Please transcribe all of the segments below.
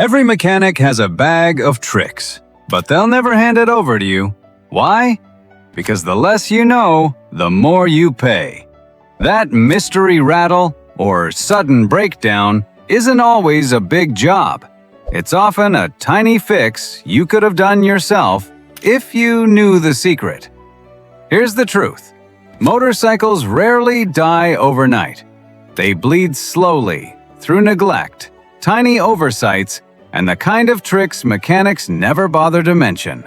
Every mechanic has a bag of tricks, but they'll never hand it over to you. Why? Because the less you know, the more you pay. That mystery rattle or sudden breakdown isn't always a big job. It's often a tiny fix you could have done yourself if you knew the secret. Here's the truth. Motorcycles rarely die overnight. They bleed slowly through neglect, tiny oversights, and the kind of tricks mechanics never bother to mention.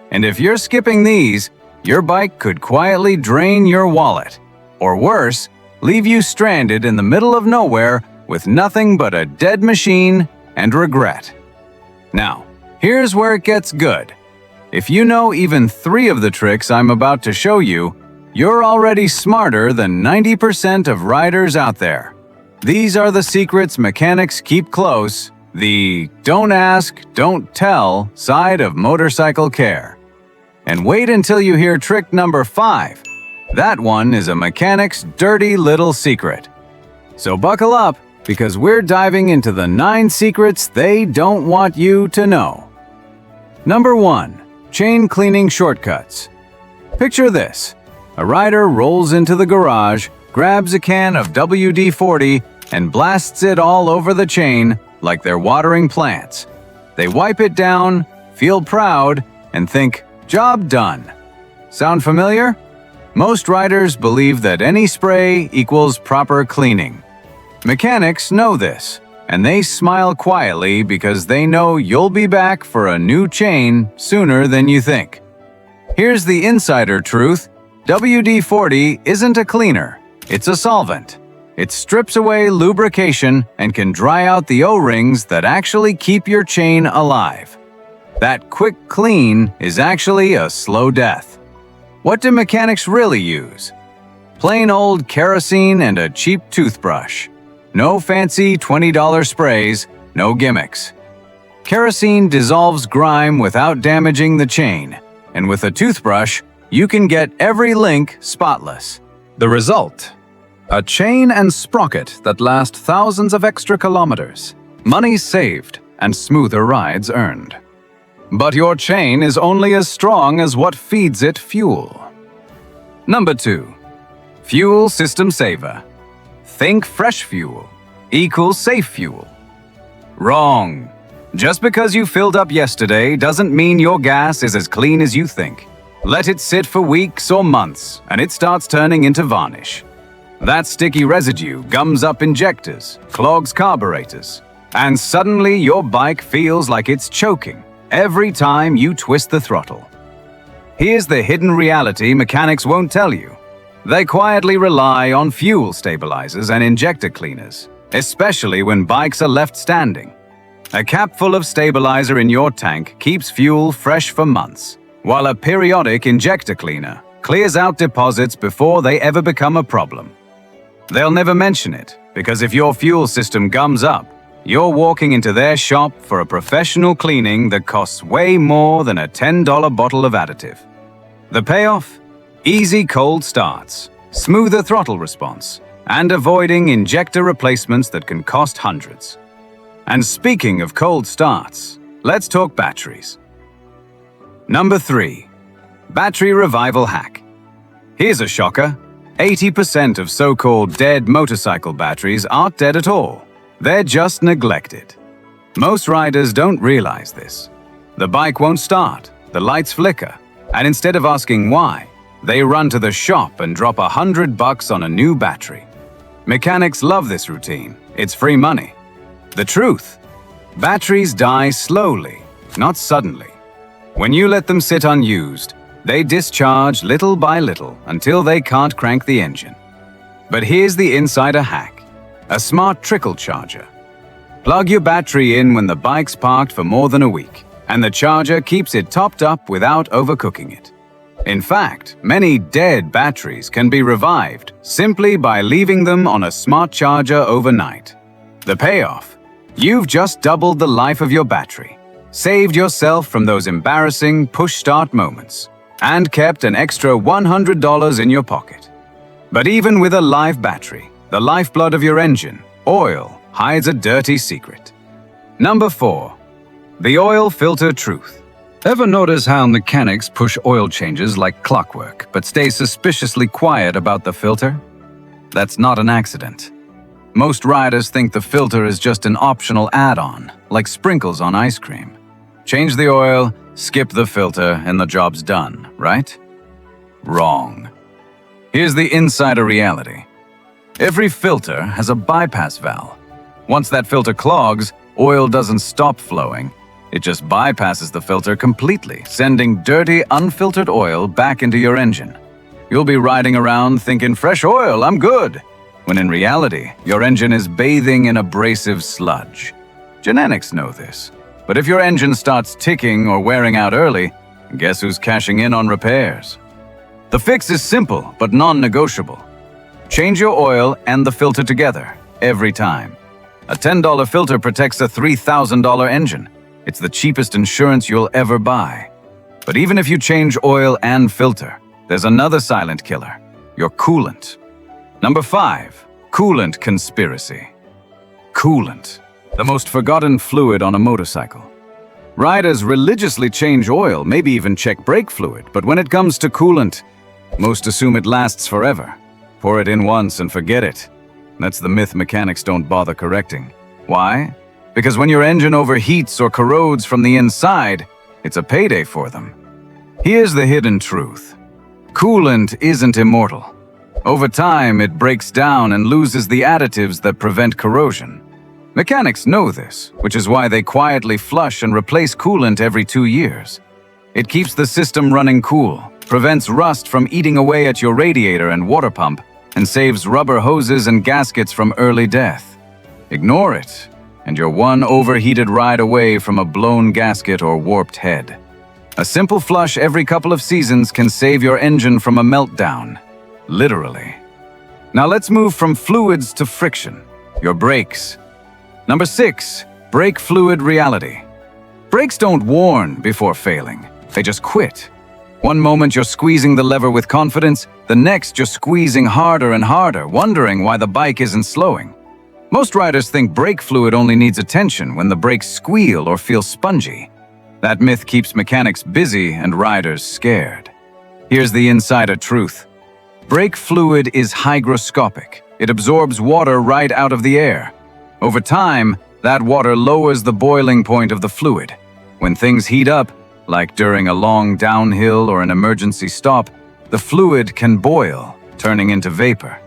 And if you're skipping these, your bike could quietly drain your wallet, or worse, leave you stranded in the middle of nowhere with nothing but a dead machine and regret. Now, here's where it gets good. If you know even 3 of the tricks I'm about to show you, you're already smarter than 90% of riders out there. These are the secrets mechanics keep close, the don't ask, don't tell side of motorcycle care. And wait until you hear trick number 5. That one is a mechanic's dirty little secret. So buckle up, because we're diving into the 9 secrets they don't want you to know. Number 1. Chain cleaning shortcuts. Picture this. A rider rolls into the garage, grabs a can of WD-40, and blasts it all over the chain like they're watering plants. They wipe it down, feel proud, and think, job done. Sound familiar? Most riders believe that any spray equals proper cleaning. Mechanics know this, and they smile quietly because they know you'll be back for a new chain sooner than you think. Here's the insider truth. WD-40 isn't a cleaner, it's a solvent. It strips away lubrication and can dry out the O-rings that actually keep your chain alive. That quick clean is actually a slow death. What do mechanics really use? Plain old kerosene and a cheap toothbrush. No fancy $20 sprays, no gimmicks. Kerosene dissolves grime without damaging the chain, and with a toothbrush, you can get every link spotless. The result? A chain and sprocket that last thousands of extra kilometers, money saved, and smoother rides earned. But your chain is only as strong as what feeds it fuel. Number 2. Fuel system saver. Think fresh fuel equals safe fuel. Wrong. Just because you filled up yesterday doesn't mean your gas is as clean as you think. Let it sit for weeks or months, and it starts turning into varnish. That sticky residue gums up injectors, clogs carburetors, and suddenly your bike feels like it's choking every time you twist the throttle. Here's the hidden reality mechanics won't tell you. They quietly rely on fuel stabilizers and injector cleaners, especially when bikes are left standing. A cap full of stabilizer in your tank keeps fuel fresh for months, while a periodic injector cleaner clears out deposits before they ever become a problem. They'll never mention it, because if your fuel system gums up, you're walking into their shop for a professional cleaning that costs way more than a $10 bottle of additive. The payoff? Easy cold starts, smoother throttle response, and avoiding injector replacements that can cost hundreds. And speaking of cold starts, let's talk batteries. Number 3. Battery revival hack. Here's a shocker. 80% of so-called dead motorcycle batteries aren't dead at all. They're just neglected. Most riders don't realize this. The bike won't start, the lights flicker, and instead of asking why, they run to the shop and drop $100 on a new battery. Mechanics love this routine. It's free money. The truth? Batteries die slowly, not suddenly. When you let them sit unused, they discharge little by little until they can't crank the engine. But here's the insider hack. A smart trickle charger. Plug your battery in when the bike's parked for more than a week, and the charger keeps it topped up without overcooking it. In fact, many dead batteries can be revived simply by leaving them on a smart charger overnight. The payoff? You've just doubled the life of your battery, saved yourself from those embarrassing push-start moments, and kept an extra $100 in your pocket. But even with a live battery, the lifeblood of your engine, oil, hides a dirty secret. Number 4. The oil filter truth. Ever notice how mechanics push oil changes like clockwork, but stay suspiciously quiet about the filter? That's not an accident. Most riders think the filter is just an optional add-on, like sprinkles on ice cream. Change the oil, skip the filter, and the job's done, right? Wrong. Here's the insider reality. Every filter has a bypass valve. Once that filter clogs, oil doesn't stop flowing. It just bypasses the filter completely, sending dirty, unfiltered oil back into your engine. You'll be riding around thinking, fresh oil, I'm good, when in reality, your engine is bathing in abrasive sludge. Genetics know this. But if your engine starts ticking or wearing out early, guess who's cashing in on repairs? The fix is simple, but non-negotiable. Change your oil and the filter together, every time. A $10 filter protects a $3,000 engine. It's the cheapest insurance you'll ever buy. But even if you change oil and filter, there's another silent killer, your coolant. Number 5, coolant conspiracy. Coolant, the most forgotten fluid on a motorcycle. Riders religiously change oil, maybe even check brake fluid, but when it comes to coolant, most assume it lasts forever. Pour it in once and forget it. That's the myth mechanics don't bother correcting. Why? Because when your engine overheats or corrodes from the inside, it's a payday for them. Here's the hidden truth. Coolant isn't immortal. Over time, it breaks down and loses the additives that prevent corrosion. Mechanics know this, which is why they quietly flush and replace coolant every 2 years. It keeps the system running cool, prevents rust from eating away at your radiator and water pump, and saves rubber hoses and gaskets from early death. Ignore it, and you're one overheated ride away from a blown gasket or warped head. A simple flush every couple of seasons can save your engine from a meltdown. Literally. Now let's move from fluids to friction. Your brakes. Number 6, brake fluid reality. Brakes don't warn before failing. They just quit. One moment you're squeezing the lever with confidence, the next you're squeezing harder and harder, wondering why the bike isn't slowing. Most riders think brake fluid only needs attention when the brakes squeal or feel spongy. That myth keeps mechanics busy and riders scared. Here's the insider truth. Brake fluid is hygroscopic. It absorbs water right out of the air. Over time, that water lowers the boiling point of the fluid. When things heat up, like during a long downhill or an emergency stop, the fluid can boil, turning into vapor.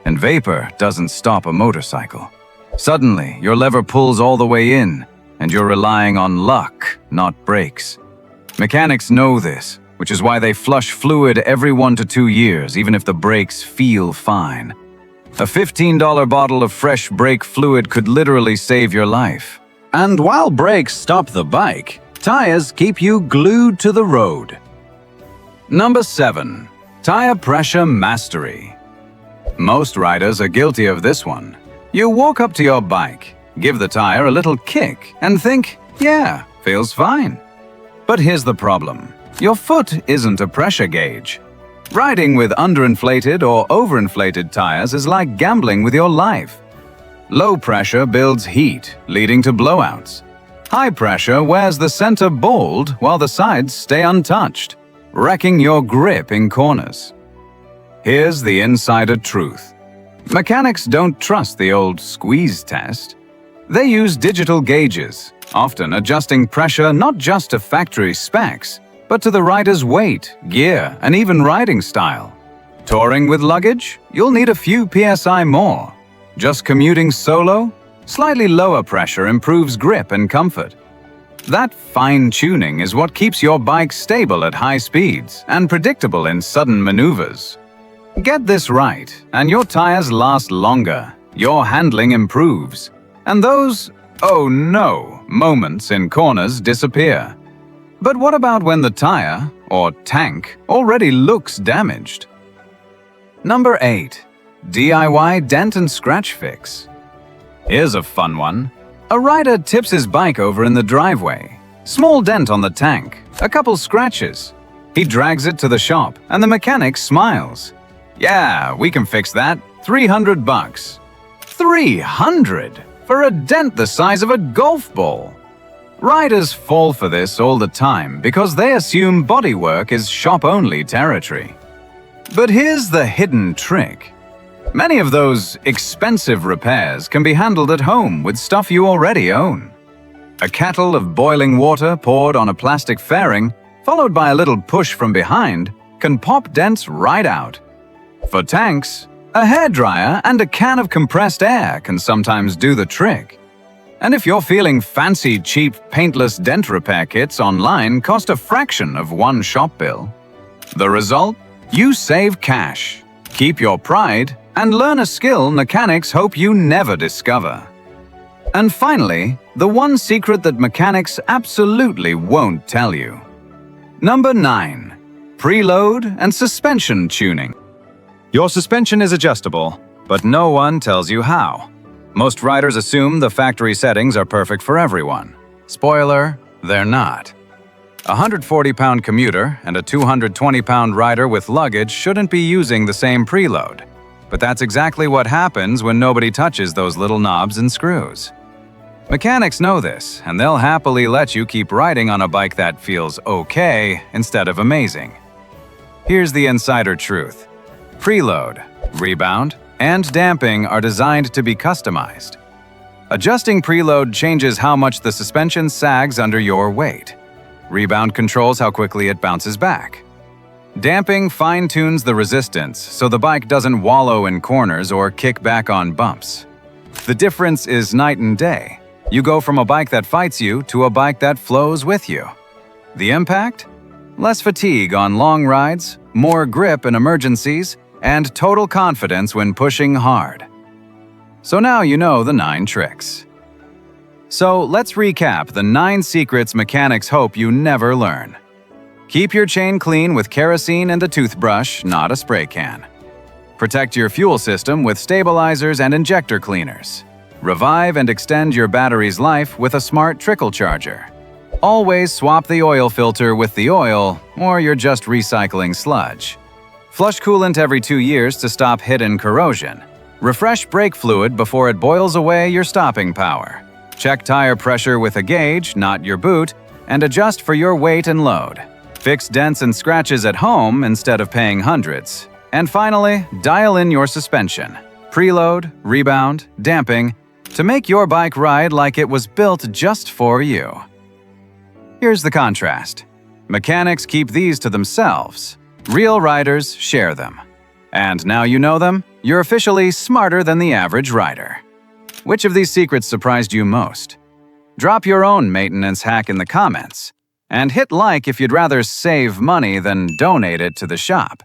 And vapor doesn't stop a motorcycle. Suddenly, your lever pulls all the way in, and you're relying on luck, not brakes. Mechanics know this, which is why they flush fluid every 1 to 2 years, even if the brakes feel fine. A $15 bottle of fresh brake fluid could literally save your life. And while brakes stop the bike, tires keep you glued to the road. Number 7, tire pressure mastery. Most riders are guilty of this one. You walk up to your bike, give the tire a little kick, and think, yeah, feels fine. But here's the problem. Your foot isn't a pressure gauge. Riding with underinflated or overinflated tires is like gambling with your life. Low pressure builds heat, leading to blowouts. High pressure wears the center bald while the sides stay untouched, wrecking your grip in corners. Here's the insider truth. Mechanics don't trust the old squeeze test. They use digital gauges, often adjusting pressure not just to factory specs, but to the rider's weight, gear, and even riding style. Touring with luggage? You'll need a few PSI more. Just commuting solo? Slightly lower pressure improves grip and comfort. That fine-tuning is what keeps your bike stable at high speeds and predictable in sudden maneuvers. Get this right, and your tires last longer, your handling improves, and those, oh no, moments in corners disappear. But what about when the tire, or tank, already looks damaged? Number 8. DIY dent and scratch fix. Here's a fun one. A rider tips his bike over in the driveway. Small dent on the tank, a couple scratches. He drags it to the shop, and the mechanic smiles. Yeah, we can fix that. $300. $300 for a dent the size of a golf ball. Riders fall for this all the time because they assume bodywork is shop-only territory. But here's the hidden trick. Many of those expensive repairs can be handled at home with stuff you already own. A kettle of boiling water poured on a plastic fairing, followed by a little push from behind, can pop dents right out. For tanks, a hairdryer and a can of compressed air can sometimes do the trick. And if you're feeling fancy, cheap, paintless dent repair kits online cost a fraction of one shop bill. The result? You save cash, keep your pride, and learn a skill mechanics hope you never discover. And finally, the one secret that mechanics absolutely won't tell you. Number 9. Preload and suspension tuning. Your suspension is adjustable, but no one tells you how. Most riders assume the factory settings are perfect for everyone. Spoiler, they're not. A 140-pound commuter and a 220-pound rider with luggage shouldn't be using the same preload. But that's exactly what happens when nobody touches those little knobs and screws. Mechanics know this, and they'll happily let you keep riding on a bike that feels okay instead of amazing. Here's the insider truth. Preload, rebound, and damping are designed to be customized. Adjusting preload changes how much the suspension sags under your weight. Rebound controls how quickly it bounces back. Damping fine-tunes the resistance so the bike doesn't wallow in corners or kick back on bumps. The difference is night and day. You go from a bike that fights you to a bike that flows with you. The impact? Less fatigue on long rides, more grip in emergencies, and total confidence when pushing hard. So now you know the 9 tricks. So let's recap the 9 secrets mechanics hope you never learn. Keep your chain clean with kerosene and a toothbrush, not a spray can. Protect your fuel system with stabilizers and injector cleaners. Revive and extend your battery's life with a smart trickle charger. Always swap the oil filter with the oil, or you're just recycling sludge. Flush coolant every 2 years to stop hidden corrosion. Refresh brake fluid before it boils away your stopping power. Check tire pressure with a gauge, not your boot, and adjust for your weight and load. Fix dents and scratches at home instead of paying hundreds. And finally, dial in your suspension. Preload, rebound, damping, to make your bike ride like it was built just for you. Here's the contrast. Mechanics keep these to themselves. Real riders share them. And now you know them, you're officially smarter than the average rider. Which of these secrets surprised you most? Drop your own maintenance hack in the comments. And hit like if you'd rather save money than donate it to the shop.